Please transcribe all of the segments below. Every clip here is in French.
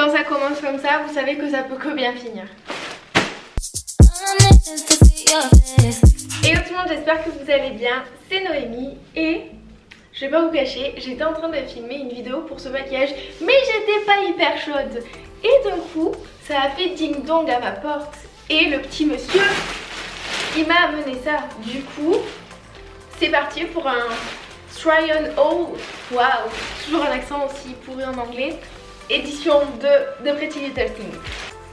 Quand ça commence comme ça, vous savez que ça peut que bien finir. Hello tout le monde, j'espère que vous allez bien. C'est Noémie et je vais pas vous cacher, j'étais en train de filmer une vidéo pour ce maquillage, mais j'étais pas hyper chaude. Et d'un coup, ça a fait ding dong à ma porte et le petit monsieur, il m'a amené ça. Du coup, c'est parti pour un try on haul. Waouh, toujours un accent aussi pourri en anglais. Édition de Pretty Little Things.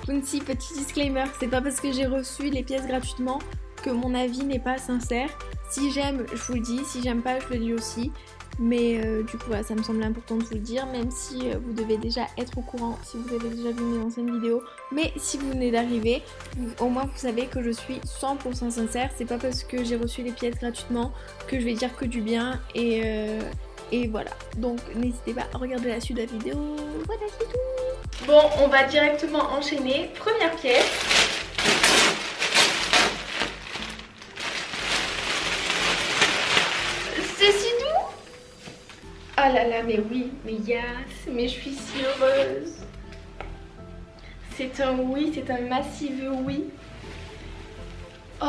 Kunti, petit disclaimer, c'est pas parce que j'ai reçu les pièces gratuitement que mon avis n'est pas sincère. Si j'aime, je vous le dis, si j'aime pas, je le dis aussi. Mais du coup, voilà, ça me semble important de vous le dire, même si vous devez déjà être au courant, si vous avez déjà vu mes anciennes vidéos. Mais si vous venez d'arriver, au moins vous savez que je suis 100% sincère. C'est pas parce que j'ai reçu les pièces gratuitement que je vais dire que du bien et voilà. Donc n'hésitez pas à regarder la suite de la vidéo. Voilà, c'est tout. Bon, on va directement enchaîner. Première pièce. C'est si doux. Oh là là, mais oui, mais yes, mais je suis si heureuse. C'est un oui, c'est un massif oui. Oh,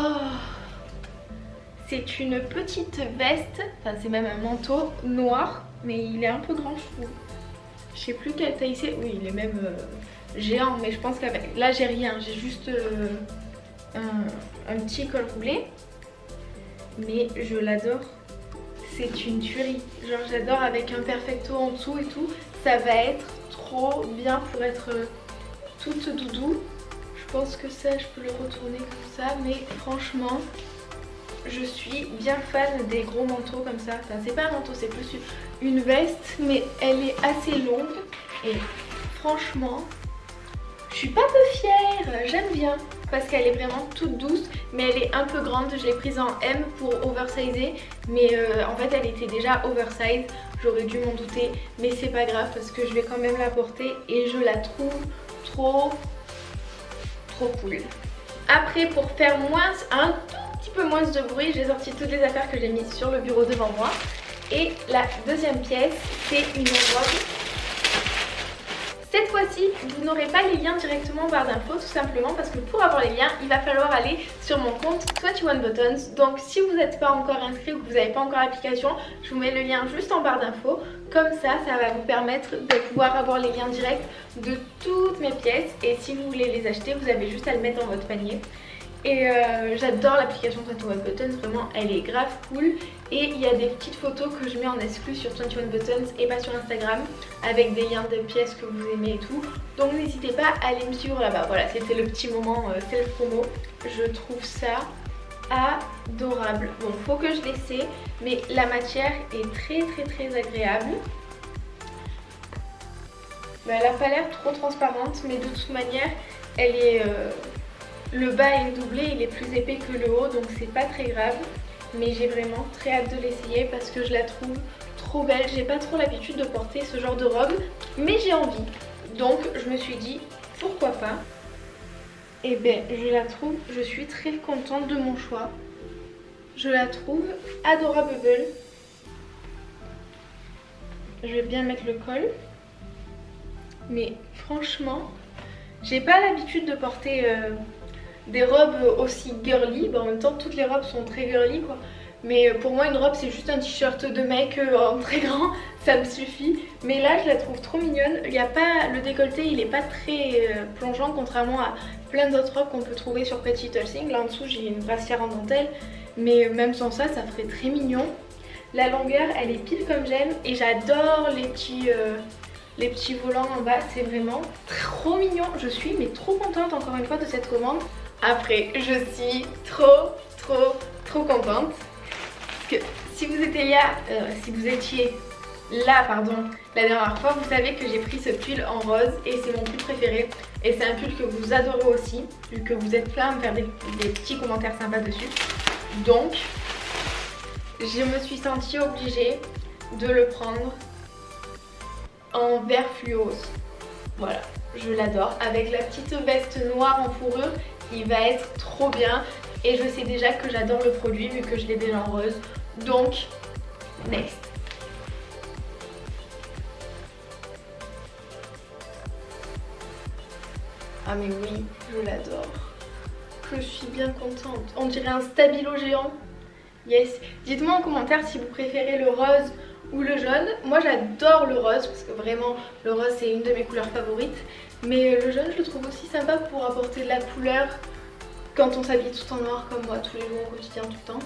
c'est une petite veste, enfin c'est même un manteau noir, mais il est un peu grand je trouve. Je sais plus quelle taille c'est, oui il est même géant, mais je pense qu'avec... Là j'ai rien, j'ai juste un petit col roulé, mais je l'adore. C'est une tuerie, genre j'adore avec un perfecto en dessous et tout. Ça va être trop bien pour être toute doudou. Je pense que ça, je peux le retourner comme ça, mais franchement, je suis bien fan des gros manteaux comme ça. Enfin, c'est pas un manteau, c'est plus une veste, mais elle est assez longue. Et franchement, je suis pas peu fière, j'aime bien. Parce qu'elle est vraiment toute douce, mais elle est un peu grande. Je l'ai prise en M pour oversizer, mais en fait elle était déjà oversize. J'aurais dû m'en douter, mais c'est pas grave parce que je vais quand même la porter et je la trouve trop cool. Après, pour faire un tout petit peu moins de bruit, j'ai sorti toutes les affaires que j'ai mises sur le bureau devant moi. Et la deuxième pièce, c'est une robe. Cette fois-ci, vous n'aurez pas les liens directement en barre d'infos, tout simplement parce que pour avoir les liens, il va falloir aller sur mon compte 21 Buttons. Donc si vous n'êtes pas encore inscrit ou que vous n'avez pas encore l'application, je vous mets le lien juste en barre d'infos. Comme ça va vous permettre de pouvoir avoir les liens directs de toutes mes pièces. Et si vous voulez les acheter, vous avez juste à le mettre dans votre panier. Et j'adore l'application 21 Buttons, vraiment elle est grave cool. Et il y a des petites photos que je mets en exclu sur 21 Buttons et pas sur Instagram, avec des liens de pièces que vous aimez et tout. Donc n'hésitez pas à aller me suivre là-bas. Voilà, c'était le petit moment self promo. Je trouve ça adorable. Bon, faut que je l'essaie, mais la matière est très agréable. Elle n'a pas l'air trop transparente, mais de toute manière elle est... le bas est doublé, il est plus épais que le haut, donc c'est pas très grave. Mais j'ai vraiment très hâte de l'essayer parce que je la trouve trop belle. J'ai pas trop l'habitude de porter ce genre de robe, mais j'ai envie. Donc je me suis dit, pourquoi pas. Et ben je la trouve, je suis très contente de mon choix. Je la trouve adorable. Je vais bien mettre le col. Mais franchement, j'ai pas l'habitude de porter... des robes aussi girly. Bon, en même temps toutes les robes sont très girly quoi, mais pour moi une robe c'est juste un t-shirt de mec en très grand, ça me suffit. Mais là je la trouve trop mignonne. Il y a pas, le décolleté il est pas très plongeant contrairement à plein d'autres robes qu'on peut trouver sur Pretty Little Things. Là en dessous j'ai une brassière en dentelle, mais même sans ça ça ferait très mignon. La longueur elle est pile comme j'aime et j'adore les petits volants en bas, c'est vraiment trop mignon. Je suis mais trop contente encore une fois de cette commande. Après, je suis trop contente. Parce que si vous étiez là, la dernière fois, vous savez que j'ai pris ce pull en rose et c'est mon pull préféré. Et c'est un pull que vous adorez aussi, vu que vous êtes plein à me faire des petits commentaires sympas dessus. Donc, je me suis sentie obligée de le prendre en vert fluo. Voilà, je l'adore. Avec la petite veste noire en fourrure, il va être trop bien. Et je sais déjà que j'adore le produit vu que je l'ai déjà en rose. Donc, next. Ah mais oui, je l'adore. Je suis bien contente. On dirait un stabilo géant. Yes. Dites-moi en commentaire si vous préférez le rose ou le jaune. Moi j'adore le rose parce que vraiment le rose c'est une de mes couleurs favorites. Mais le jaune je le trouve aussi sympa pour apporter de la couleur quand on s'habille tout en noir comme moi tous les jours au quotidien tout le temps.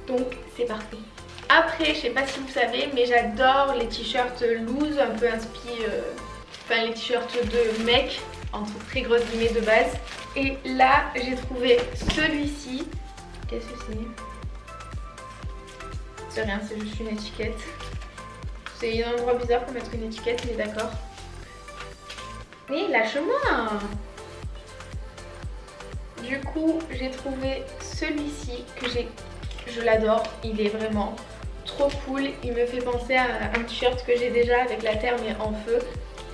Donc c'est parfait. Après je sais pas si vous savez mais j'adore les t-shirts loose un peu inspi, enfin les t-shirts de mec entre très grosses guillemets de base. Et là j'ai trouvé celui-ci. Qu'est-ce que c'est? C'est rien, c'est juste une étiquette. C'est un endroit bizarre pour mettre une étiquette, mais d'accord. Mais lâche-moi! Du coup, j'ai trouvé celui-ci que je l'adore. Il est vraiment trop cool. Il me fait penser à un t-shirt que j'ai déjà avec la terre mais en feu.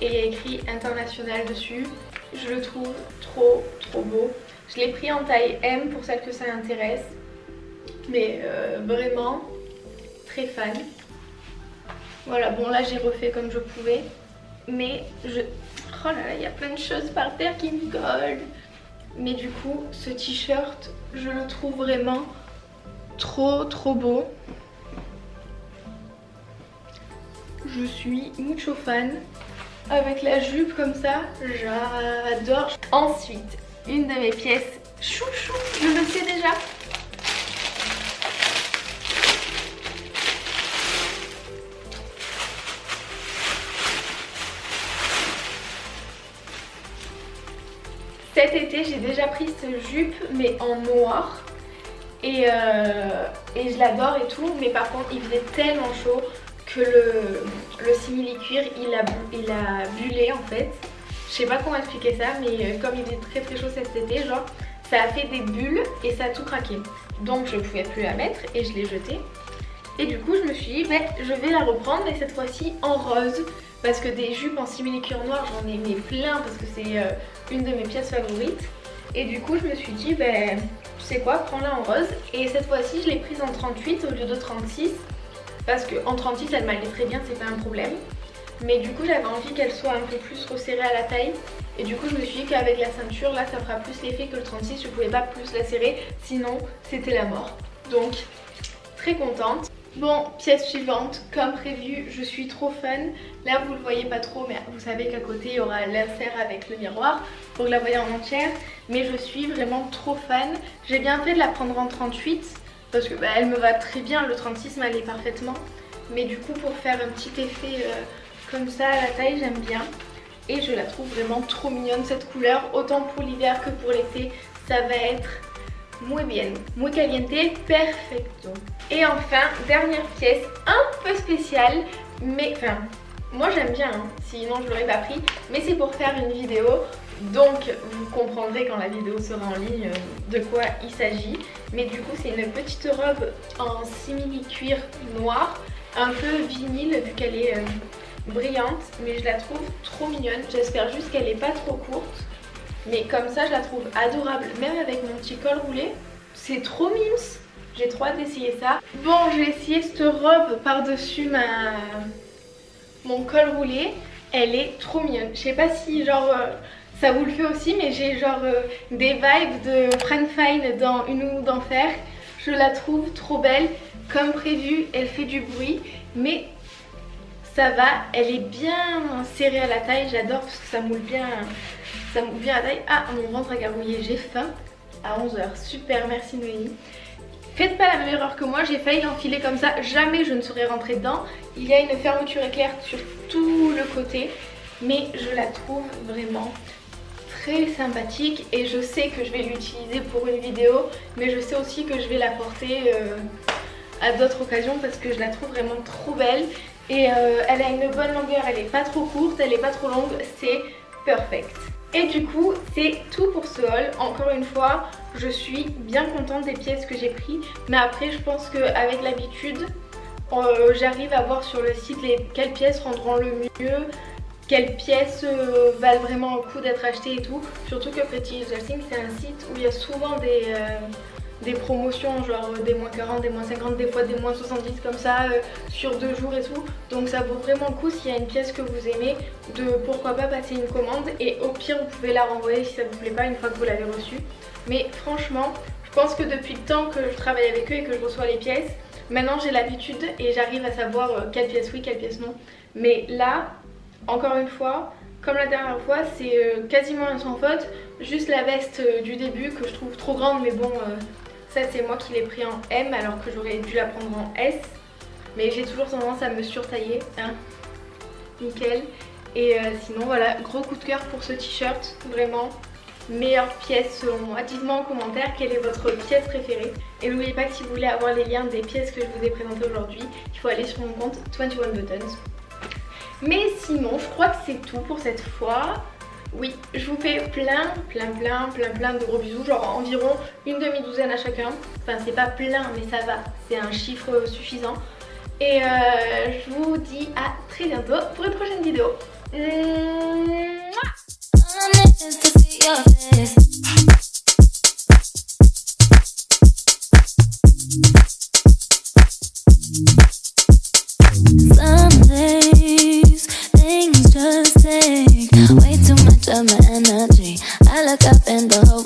Et il y a écrit international dessus. Je le trouve trop beau. Je l'ai pris en taille M pour celles que ça intéresse. Mais vraiment... très fan. Voilà, bon là j'ai refait comme je pouvais. Mais je... oh là là, il y a plein de choses par terre qui me collent. Mais du coup, ce t-shirt, je le trouve vraiment trop beau. Je suis mucho fan. Avec la jupe comme ça, j'adore. Ensuite, une de mes pièces chouchou, je le sais déjà. Cet été j'ai déjà pris cette jupe mais en noir et je l'adore et tout, mais par contre il faisait tellement chaud que le simili-cuir il a bullé en fait. Je sais pas comment expliquer ça, mais comme il faisait très chaud cet été, genre ça a fait des bulles et ça a tout craqué. Donc je pouvais plus la mettre et je l'ai jetée. Et du coup je me suis dit bah, je vais la reprendre mais cette fois-ci en rose. Parce que des jupes en simili-cuir noir j'en ai mis plein parce que c'est une de mes pièces favorites. Et du coup je me suis dit ben tu sais quoi, prends-la en rose. Et cette fois-ci je l'ai prise en 38 au lieu de 36. Parce qu'en 36 elle m'allait très bien, c'est pas un problème. Mais du coup j'avais envie qu'elle soit un peu plus resserrée à la taille. Et du coup je me suis dit qu'avec la ceinture là ça fera plus l'effet que le 36. Je pouvais pas plus la serrer, sinon c'était la mort. Donc très contente. Bon, pièce suivante, comme prévu, je suis trop fan. Là vous le voyez pas trop mais vous savez qu'à côté il y aura l'insert avec le miroir pour que la voyez en entière. Mais je suis vraiment trop fan. J'ai bien fait de la prendre en 38 parce que bah, elle me va très bien, le 36 m'allait parfaitement. Mais du coup pour faire un petit effet comme ça à la taille j'aime bien. Et je la trouve vraiment trop mignonne cette couleur, autant pour l'hiver que pour l'été. Ça va être muy bien, muy caliente, perfecto. Et enfin, dernière pièce un peu spéciale, mais enfin, moi j'aime bien, hein, sinon je l'aurais pas pris, mais c'est pour faire une vidéo, donc vous comprendrez quand la vidéo sera en ligne de quoi il s'agit. Mais du coup c'est une petite robe en simili-cuir noir, un peu vinyle vu qu'elle est brillante, mais je la trouve trop mignonne. J'espère juste qu'elle est pas trop courte. Mais comme ça je la trouve adorable, même avec mon petit col roulé. C'est trop mimes. J'ai trop hâte d'essayer ça. Bon, j'ai essayé cette robe par-dessus mon col roulé. Elle est trop mignonne. Je sais pas si genre ça vous le fait aussi, mais j'ai genre des vibes de Fran Fine dans Une Nuit d'Enfer. Je la trouve trop belle. Comme prévu, elle fait du bruit, mais ça va. Elle est bien serrée à la taille. J'adore parce que ça moule bien à la taille. Ah, mon ventre a gargouillé, j'ai faim à 11 h. Super, merci Noémie. Faites pas la même erreur que moi, j'ai failli l'enfiler comme ça, jamais je ne serais rentrée dedans. Il y a une fermeture éclair sur tout le côté, mais je la trouve vraiment très sympathique et je sais que je vais l'utiliser pour une vidéo, mais je sais aussi que je vais la porter à d'autres occasions parce que je la trouve vraiment trop belle. Et elle a une bonne longueur, elle est pas trop courte, elle est pas trop longue, c'est perfect. Et du coup c'est tout pour ce haul. Encore une fois je suis bien contente des pièces que j'ai prises, mais après je pense qu'avec l'habitude j'arrive à voir sur le site quelles pièces rendront le mieux, quelles pièces valent vraiment le coup d'être achetées et tout. Surtout que Pretty Little Thing c'est un site où il y a souvent des promotions, genre des moins 40, des moins 50, des fois des moins 70 comme ça sur 2 jours et tout. Donc ça vaut vraiment le coup s'il y a une pièce que vous aimez de pourquoi pas passer une commande et au pire vous pouvez la renvoyer si ça vous plaît pas une fois que vous l'avez reçue. Mais franchement je pense que depuis le temps que je travaille avec eux et que je reçois les pièces, maintenant j'ai l'habitude et j'arrive à savoir quelle pièce oui, quelle pièce non. Mais là, encore une fois, comme la dernière fois, c'est quasiment un sans faute. Juste la veste du début que je trouve trop grande, mais bon, ça c'est moi qui l'ai pris en M alors que j'aurais dû la prendre en S. Mais j'ai toujours tendance à me surtailler, hein. Nickel. Et sinon voilà, gros coup de cœur pour ce t-shirt, vraiment. Meilleure pièce selon moi. Dites-moi en commentaire quelle est votre pièce préférée. Et n'oubliez pas que si vous voulez avoir les liens des pièces que je vous ai présentées aujourd'hui, il faut aller sur mon compte 21 Buttons. Mais sinon, je crois que c'est tout pour cette fois. Oui, je vous fais plein de gros bisous, genre environ une demi-douzaine à chacun. Enfin, c'est pas plein, mais ça va, c'est un chiffre suffisant. Et je vous dis à très bientôt pour une prochaine vidéo. Some days things just take way too much of my energy. I look up and the whole